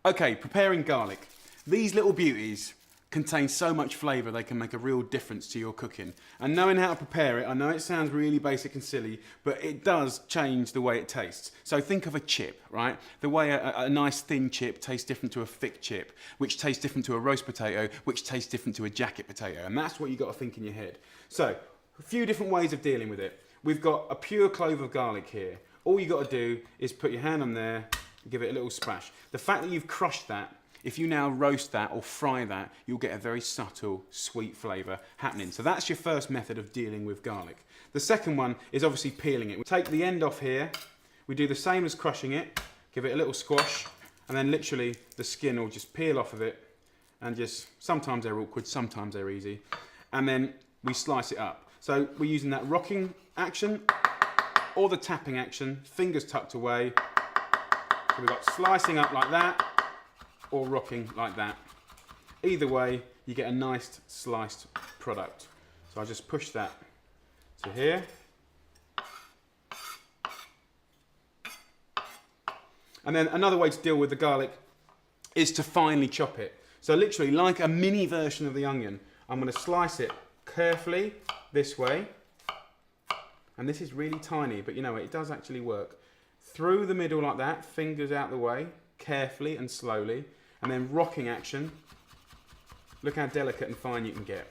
Okay, preparing garlic. These little beauties contain so much flavour they can make a real difference to your cooking. And knowing how to prepare it, I know it sounds really basic and silly, but it does change the way it tastes. So think of a chip, right? The way a nice thin chip tastes different to a thick chip, which tastes different to a roast potato, which tastes different to a jacket potato. And that's what you've got to think in your head. So, a few different ways of dealing with it. We've got a pure clove of garlic here. All you got to do is put your hand on there, give it a little splash. The fact that you've crushed that, if you now roast that or fry that, you'll get a very subtle, sweet flavour happening. So that's your first method of dealing with garlic. The second one is obviously peeling it. We take the end off here, we do the same as crushing it, give it a little squash, and then literally the skin will just peel off of it, and just, sometimes they're awkward, sometimes they're easy, and then we slice it up. So we're using that rocking action, or the tapping action, fingers tucked away. So we've got slicing up like that, or rocking like that. Either way, you get a nice sliced product. So I just push that to here. And then another way to deal with the garlic is to finely chop it. So literally, like a mini version of the onion, I'm going to slice it carefully this way. And this is really tiny, but you know, it does actually work. Through the middle like that, fingers out the way, carefully and slowly. And then rocking action. Look how delicate and fine you can get.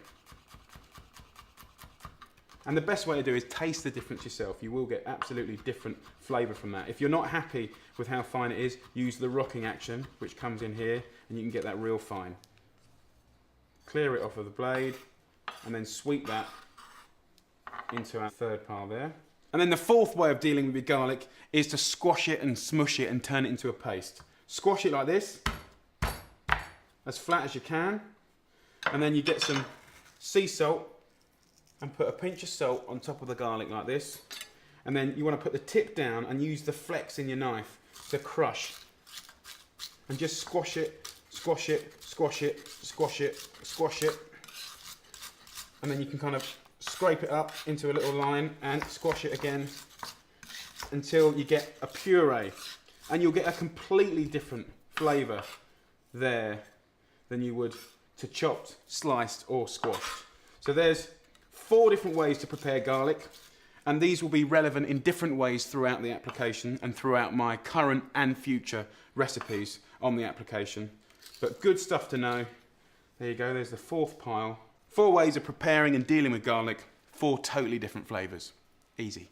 And the best way to do is taste the difference yourself. You will get absolutely different flavour from that. If you're not happy with how fine it is, use the rocking action, which comes in here, and you can get that real fine. Clear it off of the blade, and then sweep that into our third pile there. And then the fourth way of dealing with your garlic is to squash it and smush it and turn it into a paste. Squash it like this, as flat as you can, and then you get some sea salt and put a pinch of salt on top of the garlic like this, and then you want to put the tip down and use the flex in your knife to crush, and just squash it, squash it, squash it, squash it, squash it, and then you can kind of scrape it up into a little line and squash it again until you get a puree, and you'll get a completely different flavour there than you would to chopped, sliced or squashed. So there's 4 different ways to prepare garlic, and these will be relevant in different ways throughout the application and throughout my current and future recipes on the application. But good stuff to know. There you go, there's the 4th pile. 4 ways of preparing and dealing with garlic, 4 totally different flavours. Easy.